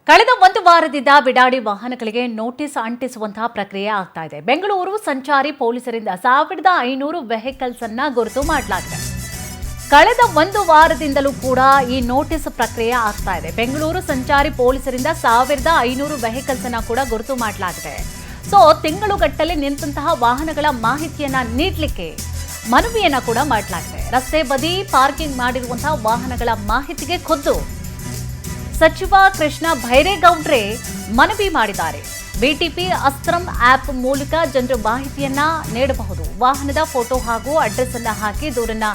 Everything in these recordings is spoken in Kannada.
ಕಳೆದ ಒಂದು ವಾರದಿಂದ ಬಿಡಾಡಿ ವಾಹನಗಳಿಗೆ ನೋಟಿಸ್ ಅಂಟಿಸುವಂತಹ ಪ್ರಕ್ರಿಯೆ ಆಗ್ತಾ ಇದೆ. ಬೆಂಗಳೂರು ಸಂಚಾರಿ ಪೊಲೀಸರಿಂದ 1500 ವೆಹಿಕಲ್ಸ್ ಅನ್ನ ಗುರುತು ಮಾಡಲಾಗಿದೆ. ಕಳೆದ ಒಂದು ವಾರದಿಂದಲೂ ಕೂಡ ಈ ನೋಟಿಸ್ ಪ್ರಕ್ರಿಯೆ ಆಗ್ತಾ ಇದೆ. ಬೆಂಗಳೂರು ಸಂಚಾರಿ ಪೊಲೀಸರಿಂದ 1500 ವೆಹಿಕಲ್ಸ್ ಅನ್ನ ಕೂಡ ಗುರುತು ಮಾಡಲಾಗಿದೆ. ಸೊ ತಿಂಗಳುಗಟ್ಟಲೆ ನಿಂತಹ ವಾಹನಗಳ ಮಾಹಿತಿಯನ್ನ ನೀಡಲಿಕ್ಕೆ ಮನವಿಯನ್ನ ಕೂಡ ಮಾಡಲಾಗಿದೆ. ರಸ್ತೆ ಬದಿ ಪಾರ್ಕಿಂಗ್ ಮಾಡಿರುವಂತಹ ವಾಹನಗಳ ಮಾಹಿತಿಗೆ ಖುದ್ದು ಸಚಿವ ಕೃಷ್ಣ ಭೈರೇಗೌಡ್ರೆ ಮನವಿ ಮಾಡಿದ್ದಾರೆ. ಬಿಟಿಪಿ ಅಸ್ತ್ರಂ ಆಪ್ ಮೂಲಕ ಜನರು ಮಾಹಿತಿಯನ್ನ ನೀಡಬಹುದು. ವಾಹನದ ಫೋಟೋ ಹಾಗೂ ಅಡ್ರೆಸ್ ಅನ್ನ ಹಾಕಿ ದೂರನ್ನ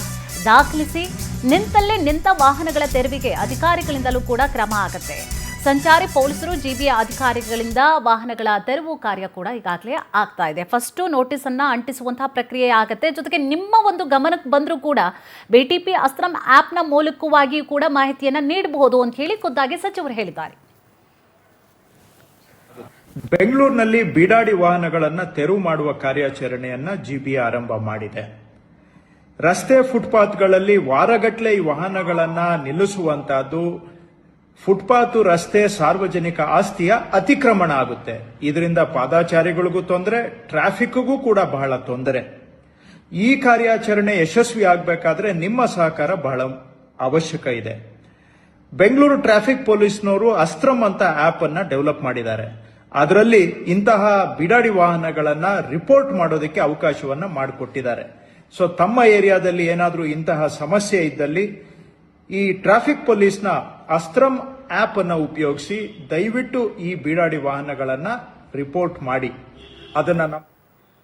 ದಾಖಲಿಸಿ ನಿಂತಲ್ಲೇ ನಿಂತ ವಾಹನಗಳ ತೆರವಿಗೆ ಅಧಿಕಾರಿಗಳಿಂದಲೂ ಕೂಡ ಕ್ರಮ ಆಗುತ್ತೆ. ಸಂಚಾರಿ ಪೊಲೀಸರು ಜಿಬಿಯ ಅಧಿಕಾರಿಗಳಿಂದ ವಾಹನಗಳ ತೆರವು ಕಾರ್ಯ ಕೂಡ ಈಗಾಗಲೇ ಆಗ್ತಾ ಇದೆ. ಫಸ್ಟ್ ನೋಟಿಸ್ ಅನ್ನ ಅಂಟಿಸುವಂತಹ ಪ್ರಕ್ರಿಯೆ ಆಗುತ್ತೆ. ಜೊತೆಗೆ ನಿಮ್ಮ ಒಂದು ಗಮನಕ್ಕೆ ಬಂದರೂ ಕೂಡ ಬಿಟಿಪಿ ಅಸ್ತ್ರಂ ಆಪ್ನ ಮೂಲಕವಾಗಿಯೂ ಕೂಡ ಮಾಹಿತಿಯನ್ನ ನೀಡಬಹುದು ಅಂತ ಹೇಳಿ ಖುದ್ದಾಗಿ ಸಚಿವರು ಹೇಳಿದ್ದಾರೆ. ಬೆಂಗಳೂರಿನಲ್ಲಿ ಬೀಡಾಡಿ ವಾಹನಗಳನ್ನು ತೆರವು ಮಾಡುವ ಕಾರ್ಯಾಚರಣೆಯನ್ನ ಜಿಬಿ ಆರಂಭ ಮಾಡಿದೆ. ರಸ್ತೆ ಫುಟ್ಪಾತ್ಗಳಲ್ಲಿ ವಾರಗಟ್ಟಲೆ ಈ ವಾಹನಗಳನ್ನ ನಿಲ್ಲಿಸುವಂತಹದ್ದು, ಫುಟ್ಪಾತ್ ರಸ್ತೆ ಸಾರ್ವಜನಿಕ ಆಸ್ತಿಯ ಅತಿಕ್ರಮಣ ಆಗುತ್ತೆ. ಇದರಿಂದ ಪಾದಾಚಾರಿಗಳಿಗೂ ತೊಂದರೆ, ಟ್ರಾಫಿಕ್ಗೂ ಕೂಡ ಬಹಳ ತೊಂದರೆ. ಈ ಕಾರ್ಯಾಚರಣೆ ಯಶಸ್ವಿ ಆಗಬೇಕಾದ್ರೆ ನಿಮ್ಮ ಸಹಕಾರ ಬಹಳ ಅವಶ್ಯಕ ಇದೆ. ಬೆಂಗಳೂರು ಟ್ರಾಫಿಕ್ ಪೊಲೀಸ್ನವರು ಅಸ್ತ್ರಂ ಅಂತ ಆಪ್ ಅನ್ನ ಡೆವಲಪ್ ಮಾಡಿದ್ದಾರೆ. ಅದರಲ್ಲಿ ಇಂತಹ ಬಿಡಾಡಿ ವಾಹನಗಳನ್ನ ರಿಪೋರ್ಟ್ ಮಾಡೋದಕ್ಕೆ ಅವಕಾಶವನ್ನ ಮಾಡಿಕೊಟ್ಟಿದ್ದಾರೆ. ಸೊ ತಮ್ಮ ಏರಿಯಾದಲ್ಲಿ ಏನಾದರೂ ಇಂತಹ ಸಮಸ್ಯೆ ಇದ್ದಲ್ಲಿ ಈ ಟ್ರಾಫಿಕ್ ಪೊಲೀಸ್ನ ಅಸ್ತ್ರಂ ಆಪ್ ಅನ್ನು ಉಪಯೋಗಿಸಿ ದಯವಿಟ್ಟು ಈ ಬೀಡಾಡಿ ವಾಹನಗಳನ್ನ ರಿಪೋರ್ಟ್ ಮಾಡಿ. ಅದನ್ನ